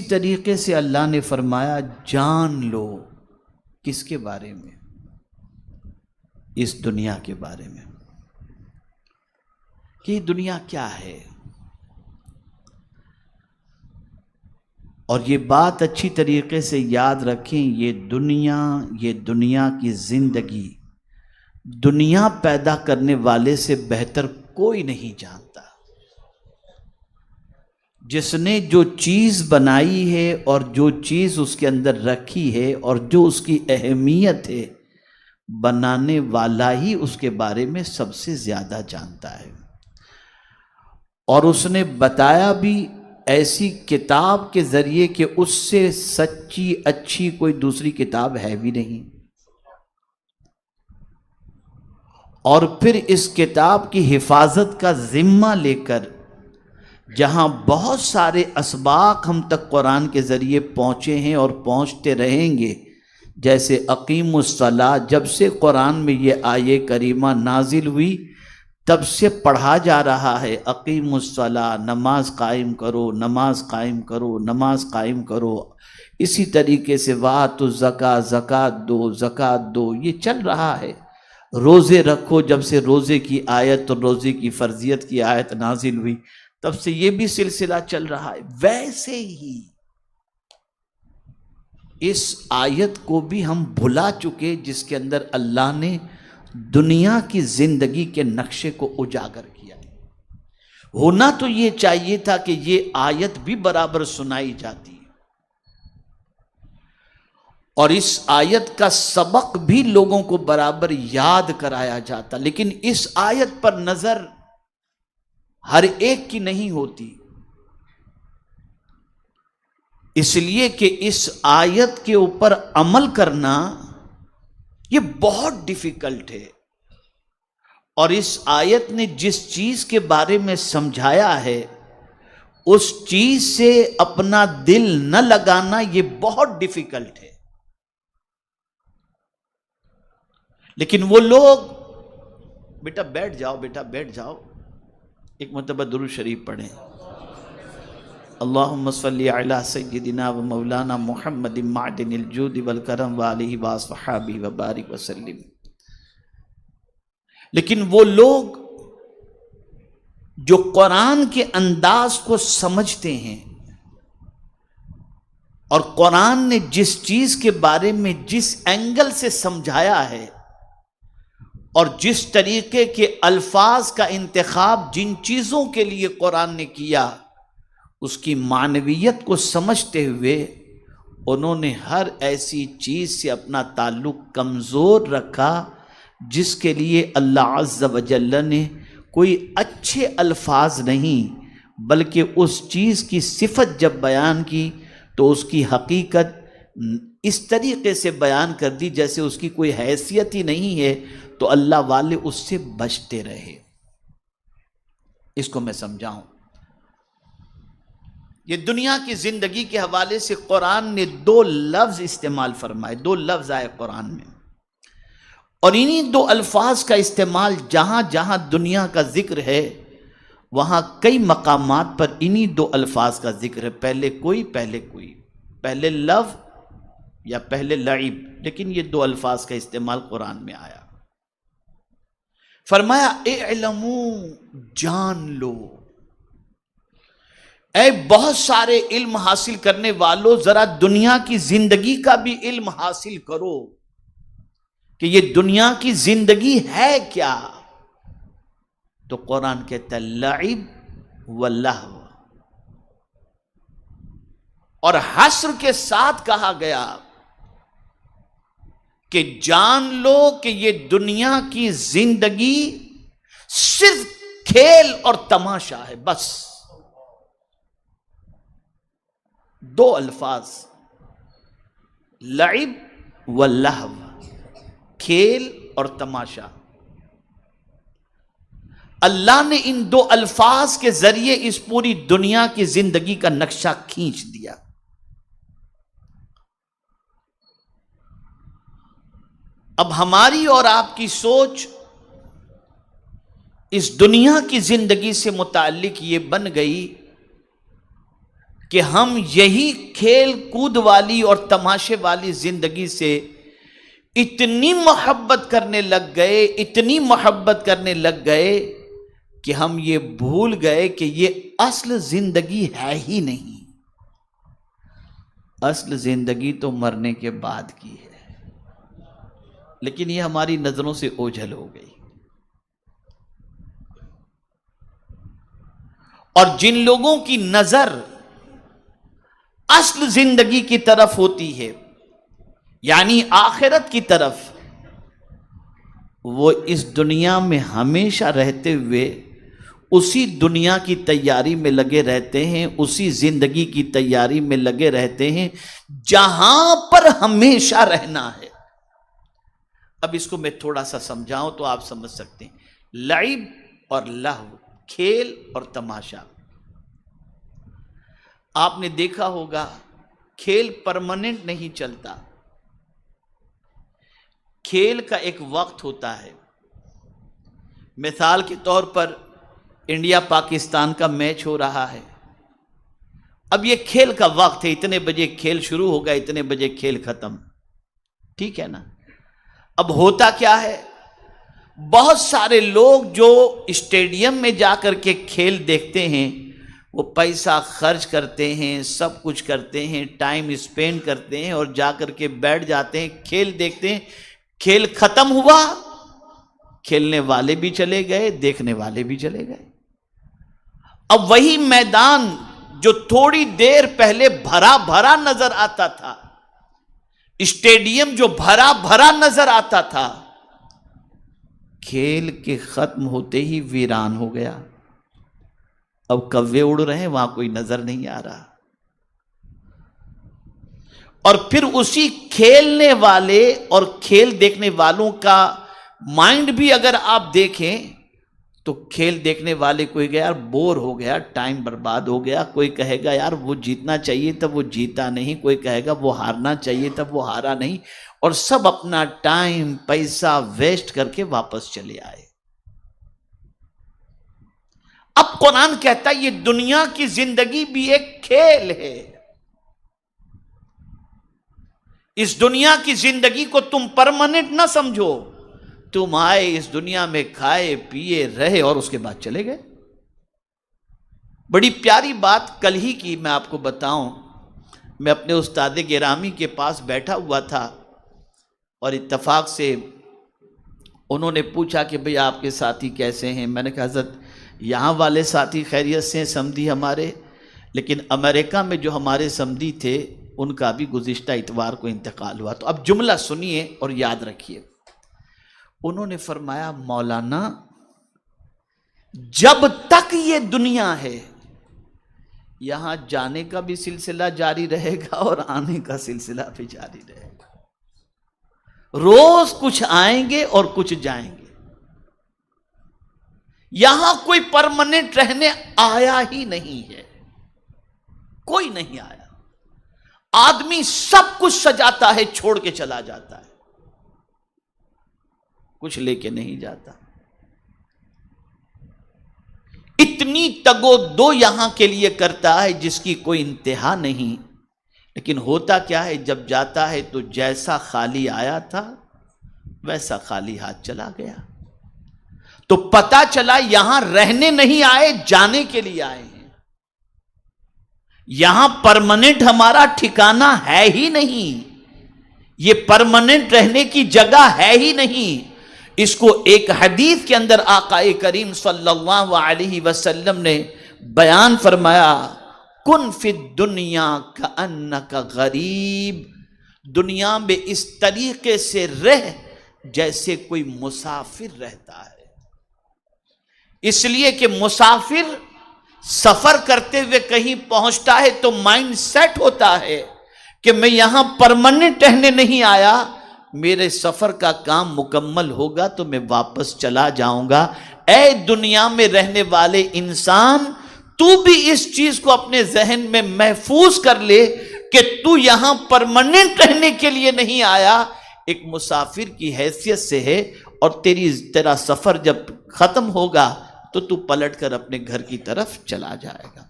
طریقے سے اللہ نے فرمایا جان لو، کس کے بارے میں؟ اس دنیا کے بارے میں، کہ یہ دنیا کیا ہے۔ اور یہ بات اچھی طریقے سے یاد رکھیں، یہ دنیا کی زندگی دنیا پیدا کرنے والے سے بہتر کوئی نہیں جانتا۔ جس نے جو چیز بنائی ہے اور جو چیز اس کے اندر رکھی ہے اور جو اس کی اہمیت ہے، بنانے والا ہی اس کے بارے میں سب سے زیادہ جانتا ہے۔ اور اس نے بتایا بھی ایسی کتاب کے ذریعے کہ اس سے سچی اچھی کوئی دوسری کتاب ہے بھی نہیں۔ اور پھر اس کتاب کی حفاظت کا ذمہ لے کر جہاں بہت سارے اسباق ہم تک قرآن کے ذریعے پہنچے ہیں اور پہنچتے رہیں گے، جیسے اقیم الصلاۃ، جب سے قرآن میں یہ آیے کریمہ نازل ہوئی تب سے پڑھا جا رہا ہے، اقیم الصلاۃ، نماز قائم کرو، نماز قائم کرو، نماز قائم کرو۔ اسی طریقے سے وآتوا الزکاۃ، زکوٰۃ دو، زکوٰۃ دو، یہ چل رہا ہے۔ روزے رکھو، جب سے روزے کی آیت اور روزے کی فرضیت کی آیت نازل ہوئی تب سے یہ بھی سلسلہ چل رہا ہے۔ ویسے ہی اس آیت کو بھی ہم بھلا چکے جس کے اندر اللہ نے دنیا کی زندگی کے نقشے کو اجاگر کیا۔ ہونا تو یہ چاہیے تھا کہ یہ آیت بھی برابر سنائی جاتی اور اس آیت کا سبق بھی لوگوں کو برابر یاد کرایا جاتا، لیکن اس آیت پر نظر ہر ایک کی نہیں ہوتی، اس لیے کہ اس آیت کے اوپر عمل کرنا یہ بہت ڈیفیکلٹ ہے۔ اور اس آیت نے جس چیز کے بارے میں سمجھایا ہے اس چیز سے اپنا دل نہ لگانا یہ بہت ڈیفیکلٹ ہے۔ لیکن وہ لوگ، بیٹا بیٹھ جاؤ، بیٹا بیٹھ جاؤ، ایک مرتبہ درود شریف پڑھیں، اللہم صلی علی سیدنا و مولانا محمد معدن الجود والکرم وآلہ وصحبہ وبارک وسلم۔ لیکن وہ لوگ جو قرآن کے انداز کو سمجھتے ہیں اور قرآن نے جس چیز کے بارے میں جس اینگل سے سمجھایا ہے اور جس طریقے کے الفاظ کا انتخاب جن چیزوں کے لیے قرآن نے کیا، اس کی معنویت کو سمجھتے ہوئے انہوں نے ہر ایسی چیز سے اپنا تعلق کمزور رکھا جس کے لیے اللہ عز و جل نے کوئی اچھے الفاظ نہیں بلکہ اس چیز کی صفت جب بیان کی تو اس کی حقیقت اس طریقے سے بیان کر دی جیسے اس کی کوئی حیثیت ہی نہیں ہے، تو اللہ والے اس سے بچتے رہے۔ اس کو میں سمجھاؤں، یہ دنیا کی زندگی کے حوالے سے قرآن نے 2 لفظ استعمال فرمائے، 2 لفظ آئے قرآن میں، اور انہی 2 الفاظ کا استعمال جہاں جہاں دنیا کا ذکر ہے وہاں کئی مقامات پر انہی 2 الفاظ کا ذکر ہے، پہلے کوئی، پہلے لفظ یا پہلے لعب، لیکن یہ 2 الفاظ کا استعمال قرآن میں آیا۔ فرمایا اعلموا، جان لو، اے بہت سارے علم حاصل کرنے والوں، ذرا دنیا کی زندگی کا بھی علم حاصل کرو کہ یہ دنیا کی زندگی ہے کیا۔ تو قرآن کہتا ہے لعب و لہو، اور حصر کے ساتھ کہا گیا کہ جان لو کہ یہ دنیا کی زندگی صرف کھیل اور تماشا ہے، بس 2 الفاظ، لعب و لہو، کھیل اور تماشا۔ اللہ نے ان 2 الفاظ کے ذریعے اس پوری دنیا کی زندگی کا نقشہ کھینچ دیا۔ اب ہماری اور آپ کی سوچ اس دنیا کی زندگی سے متعلق یہ بن گئی کہ ہم یہی کھیل کود والی اور تماشے والی زندگی سے اتنی محبت کرنے لگ گئے، اتنی محبت کرنے لگ گئے کہ ہم یہ بھول گئے کہ یہ اصل زندگی ہے ہی نہیں۔ اصل زندگی تو مرنے کے بعد کی ہے، لیکن یہ ہماری نظروں سے اوجھل ہو گئی۔ اور جن لوگوں کی نظر اصل زندگی کی طرف ہوتی ہے، یعنی آخرت کی طرف، وہ اس دنیا میں ہمیشہ رہتے ہوئے اسی دنیا کی تیاری میں لگے رہتے ہیں، اسی زندگی کی تیاری میں لگے رہتے ہیں جہاں پر ہمیشہ رہنا ہے۔ اب اس کو میں تھوڑا سا سمجھاؤں تو آپ سمجھ سکتے ہیں۔ لعب اور لہو، کھیل اور تماشا۔ آپ نے دیکھا ہوگا کھیل پرماننٹ نہیں چلتا، کھیل کا ایک وقت ہوتا ہے۔ مثال کے طور پر انڈیا پاکستان کا میچ ہو رہا ہے، اب یہ کھیل کا وقت ہے، اتنے بجے کھیل شروع ہوگا، اتنے بجے کھیل ختم، ٹھیک ہے نا؟ اب ہوتا کیا ہے، بہت سارے لوگ جو اسٹیڈیم میں جا کر کے کھیل دیکھتے ہیں، وہ پیسہ خرچ کرتے ہیں، سب کچھ کرتے ہیں، ٹائم اسپینڈ کرتے ہیں اور جا کر کے بیٹھ جاتے ہیں، کھیل دیکھتے ہیں۔ کھیل ختم ہوا، کھیلنے والے بھی چلے گئے، دیکھنے والے بھی چلے گئے۔ اب وہی میدان جو تھوڑی دیر پہلے بھرا بھرا نظر آتا تھا، اسٹیڈیم جو بھرا بھرا نظر آتا تھا، کھیل کے ختم ہوتے ہی ویران ہو گیا۔ اب کوے اڑ رہے ہیں، وہاں کوئی نظر نہیں آ رہا۔ اور پھر اسی کھیلنے والے اور کھیل دیکھنے والوں کا مائنڈ بھی اگر آپ دیکھیں تو کھیل دیکھنے والے کوئی گیا یار بور ہو گیا، ٹائم برباد ہو گیا، کوئی کہے گا یار وہ جیتنا چاہیے تب وہ جیتا نہیں، کوئی کہے گا وہ ہارنا چاہیے تب وہ ہارا نہیں، اور سب اپنا ٹائم پیسہ ویسٹ کر کے واپس چلے آئے۔ اب قرآن کہتا ہے یہ دنیا کی زندگی بھی ایک کھیل ہے۔ اس دنیا کی زندگی کو تم پرماننٹ نہ سمجھو، تم آئے اس دنیا میں، کھائے پیے رہے اور اس کے بعد چلے گئے۔ بڑی پیاری بات کل ہی کی میں آپ کو بتاؤں، میں اپنے استاد گرامی کے پاس بیٹھا ہوا تھا اور اتفاق سے انہوں نے پوچھا کہ بھئی آپ کے ساتھی کیسے ہیں؟ میں نے کہا حضرت یہاں والے ساتھی خیریت سے ہیں، سمدھی ہمارے، لیکن امریکہ میں جو ہمارے سمدھی تھے ان کا بھی گزشتہ اتوار کو انتقال ہوا۔ تو اب جملہ سنیے اور یاد رکھیے۔ انہوں نے فرمایا مولانا جب تک یہ دنیا ہے یہاں جانے کا بھی سلسلہ جاری رہے گا اور آنے کا سلسلہ بھی جاری رہے گا، روز کچھ آئیں گے اور کچھ جائیں گے، یہاں کوئی پرماننٹ رہنے آیا ہی نہیں ہے، کوئی نہیں آیا۔ آدمی سب کچھ سجاتا ہے چھوڑ کے چلا جاتا ہے، کچھ لے کے نہیں جاتا۔ اتنی تگو دو یہاں کے لیے کرتا ہے جس کی کوئی انتہا نہیں، لیکن ہوتا کیا ہے جب جاتا ہے تو جیسا خالی آیا تھا ویسا خالی ہاتھ چلا گیا۔ تو پتا چلا یہاں رہنے نہیں آئے، جانے کے لیے آئے ہیں۔ یہاں پرماننٹ ہمارا ٹھکانہ ہے ہی نہیں، یہ پرماننٹ رہنے کی جگہ ہے ہی نہیں۔ اس کو ایک حدیث کے اندر آقا کریم صلی اللہ علیہ وسلم نے بیان فرمایا، کن فی الدنیا کأنک غریب، دنیا میں اس طریقے سے رہ جیسے کوئی مسافر رہتا ہے۔ اس لیے کہ مسافر سفر کرتے ہوئے کہیں پہنچتا ہے تو مائنڈ سیٹ ہوتا ہے کہ میں یہاں پرماننٹ رہنے نہیں آیا، میرے سفر کا کام مکمل ہوگا تو میں واپس چلا جاؤں گا۔ اے دنیا میں رہنے والے انسان، تو بھی اس چیز کو اپنے ذہن میں محفوظ کر لے کہ تو یہاں پرماننٹ رہنے کے لیے نہیں آیا، ایک مسافر کی حیثیت سے ہے، اور تیرا سفر جب ختم ہوگا تو پلٹ کر اپنے گھر کی طرف چلا جائے گا۔